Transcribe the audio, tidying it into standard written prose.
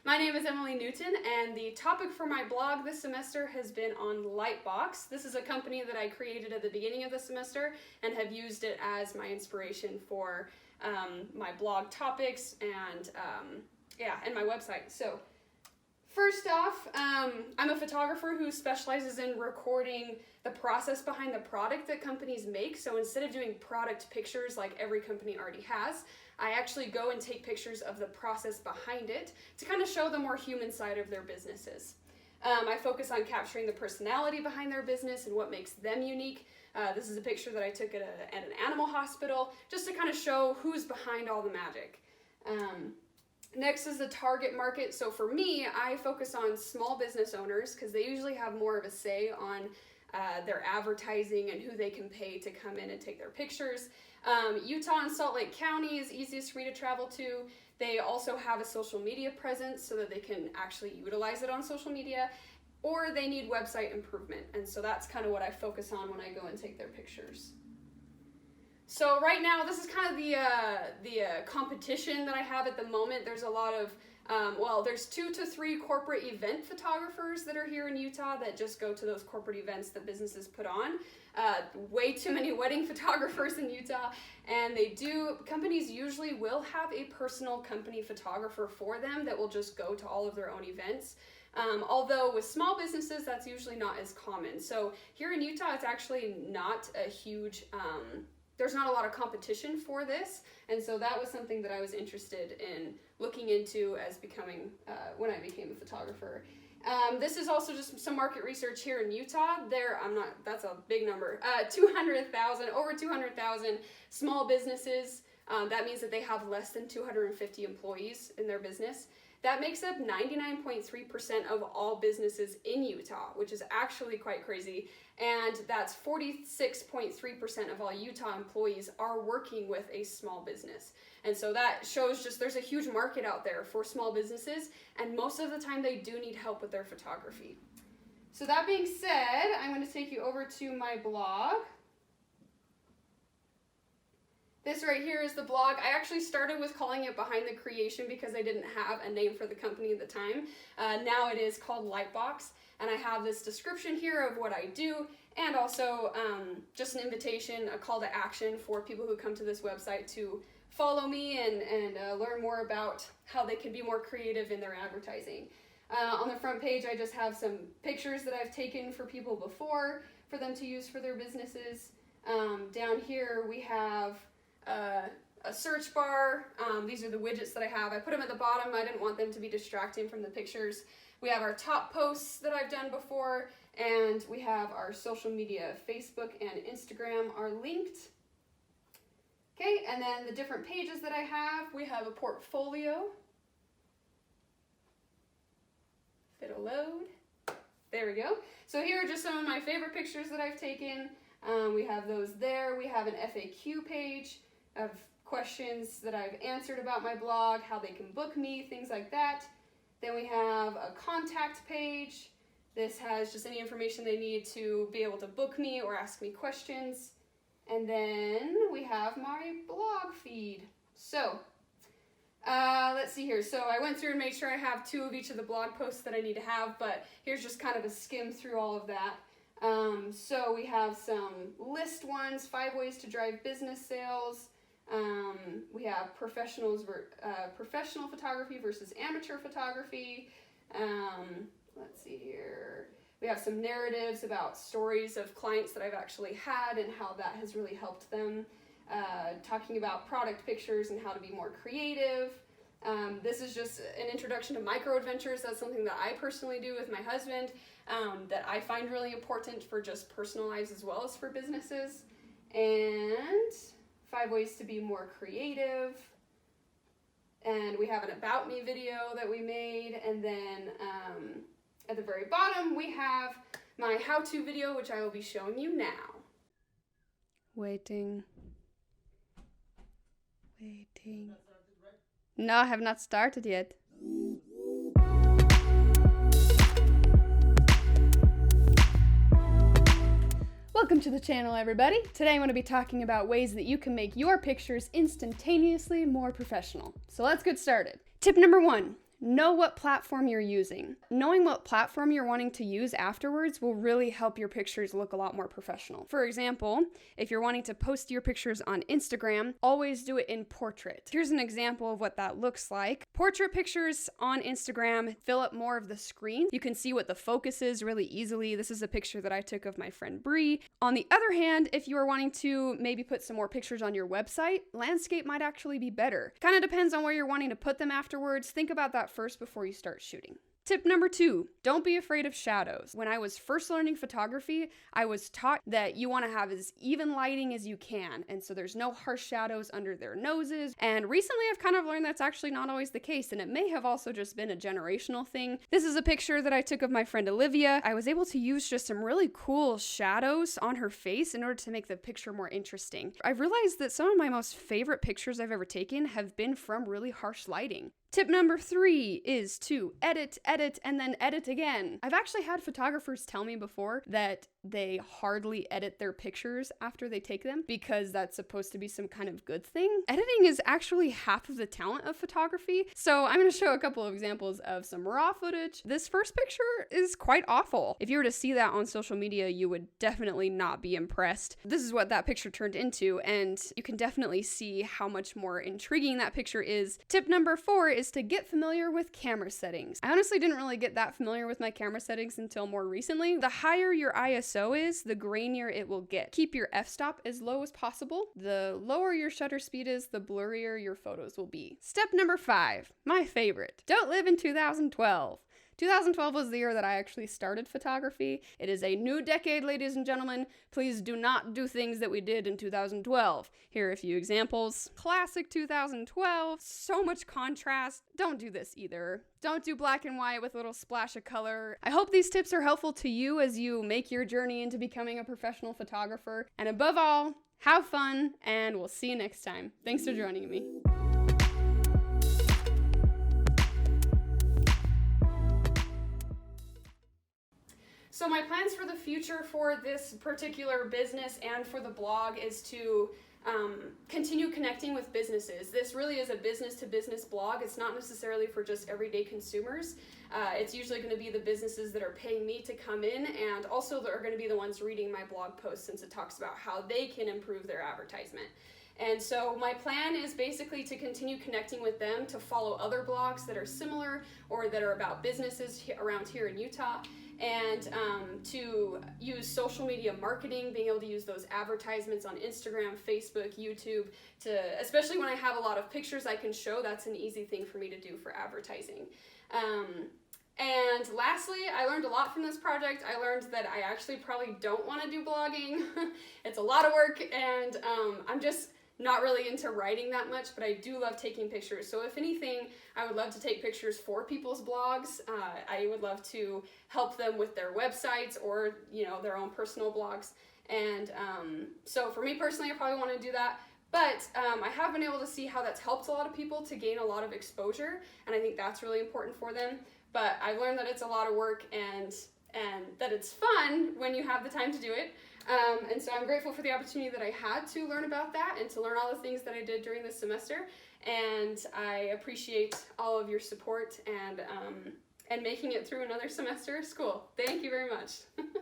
My name is Emily Newton, and the topic for my blog this semester has been on Lightbox. This is a company that I created at the beginning of the semester and have used it as my inspiration for my blog topics and my website. So first off, I'm a photographer who specializes in recording the process behind the product that companies make. So instead of doing product pictures like every company already has, I actually go and take pictures of the process behind it to kind of show the more human side of their businesses. I focus on capturing the personality behind their business and what makes them unique. This is a picture that I took at an animal hospital just to kind of show who's behind all the magic. Next is the target market. So for me, I focus on small business owners because they usually have more of a say on their advertising and who they can pay to come in and take their pictures. Utah and Salt Lake County is easiest for me to travel to. They also have a social media presence so that they can actually utilize it on social media, or they need website improvement. And so that's kind of what I focus on when I go and take their pictures. So right now, this is kind of the competition that I have at the moment. There's a lot of, there's 2 to 3 corporate event photographers that are here in Utah that just go to those corporate events that businesses put on. Way too many wedding photographers in Utah, and companies usually will have a personal company photographer for them that will just go to all of their own events. Although with small businesses, that's usually not as common. So here in Utah, it's actually not a huge, there's not a lot of competition for this, and so that was something that I was interested in looking into as becoming, when I became a photographer. This is also just some market research here in Utah. That's a big number, over 200,000 small businesses. That means that they have less than 250 employees in their business. That makes up 99.3% of all businesses in Utah, which is actually quite crazy. And that's 46.3% of all Utah employees are working with a small business. And so that shows just there's a huge market out there for small businesses, and most of the time they do need help with their photography. So that being said, I'm going to take you over to my blog. This right here is the blog. I actually started with calling it Behind the Creation because I didn't have a name for the company at the time. Now it is called Lightbox, and I have this description here of what I do, and also just an invitation, a call to action for people who come to this website to follow me and learn more about how they can be more creative in their advertising. On the front page, I just have some pictures that I've taken for people before for them to use for their businesses. Down here, we have a search bar. These are the widgets that I have. I put them at the bottom. I didn't want them to be distracting from the pictures. We have our top posts that I've done before, and we have our social media. Facebook and Instagram are linked. Okay, and then the different pages that I have, we have a portfolio. If it'll load. There we go. So here are just some of my favorite pictures that I've taken. We have those there. We have an FAQ page of questions that I've answered about my blog, how they can book me, things like that. Then we have a contact page. This has just any information they need to be able to book me or ask me questions. And then we have my blog feed. So let's see here. So I went through and made sure I have 2 of each of the blog posts that I need to have, but here's just kind of a skim through all of that. So we have some list ones, 5 ways to drive business sales. We have professional photography versus amateur photography. Let's see here. We have some narratives about stories of clients that I've actually had and how that has really helped them. Talking about product pictures and how to be more creative. This is just an introduction to micro adventures. That's something that I personally do with my husband that I find really important for just personal lives as well as for businesses. And 5 ways to be more creative. And we have an About Me video that we made. And then at the very bottom, we have my how-to video, which I will be showing you now. Waiting. No, I have not started yet. Welcome to the channel, everybody. Today I'm going to be talking about ways that you can make your pictures instantaneously more professional. So let's get started. Tip number 1, know what platform you're using. Knowing what platform you're wanting to use afterwards will really help your pictures look a lot more professional. For example, if you're wanting to post your pictures on Instagram, always do it in portrait. Here's an example of what that looks like. Portrait pictures on Instagram fill up more of the screen. You can see what the focus is really easily. This is a picture that I took of my friend Bree. On the other hand, if you are wanting to maybe put some more pictures on your website, landscape might actually be better. Kind of depends on where you're wanting to put them afterwards. Think about that first before you start shooting. Tip number 2, don't be afraid of shadows. When I was first learning photography, I was taught that you want to have as even lighting as you can, and so there's no harsh shadows under their noses. And recently I've kind of learned that's actually not always the case, and it may have also just been a generational thing. This is a picture that I took of my friend Olivia. I was able to use just some really cool shadows on her face in order to make the picture more interesting. I've realized that some of my most favorite pictures I've ever taken have been from really harsh lighting. Tip number 3 is to edit, and then edit again. I've actually had photographers tell me before that they hardly edit their pictures after they take them because that's supposed to be some kind of good thing. Editing is actually half of the talent of photography. So I'm going to show a couple of examples of some raw footage. This first picture is quite awful. If you were to see that on social media, you would definitely not be impressed. This is what that picture turned into, and you can definitely see how much more intriguing that picture is. Tip number 4 is to get familiar with camera settings. I honestly didn't really get that familiar with my camera settings until more recently. The higher your ISO is, the grainier it will get. Keep your f-stop as low as possible. The lower your shutter speed is, the blurrier your photos will be. Step number 5, my favorite. Don't live in 2012. 2012 was the year that I actually started photography. It is a new decade, ladies and gentlemen. Please do not do things that we did in 2012. Here are a few examples. Classic 2012, so much contrast. Don't do this either. Don't do black and white with a little splash of color. I hope these tips are helpful to you as you make your journey into becoming a professional photographer. And above all, have fun, and we'll see you next time. Thanks for joining me. So my plans for the future for this particular business and for the blog is to continue connecting with businesses. This really is a business-to-business blog. It's not necessarily for just everyday consumers. It's usually going to be the businesses that are paying me to come in, and also that are going to be the ones reading my blog post, since it talks about how they can improve their advertisement. And so my plan is basically to continue connecting with them, to follow other blogs that are similar or that are about businesses around here in Utah, and to use social media marketing, being able to use those advertisements on Instagram, Facebook, YouTube, especially when I have a lot of pictures I can show. That's an easy thing for me to do for advertising. And lastly, I learned a lot from this project. I learned that I actually probably don't want to do blogging. It's a lot of work, and I'm just not really into writing that much, but I do love taking pictures. So if anything, I would love to take pictures for people's blogs. I would love to help them with their websites or, their own personal blogs. And so for me personally, I probably want to do that. But I have been able to see how that's helped a lot of people to gain a lot of exposure, and I think that's really important for them. But I've learned that it's a lot of work and that it's fun when you have the time to do it. And so I'm grateful for the opportunity that I had to learn about that and to learn all the things that I did during this semester. And I appreciate all of your support and making it through another semester of school. Thank you very much.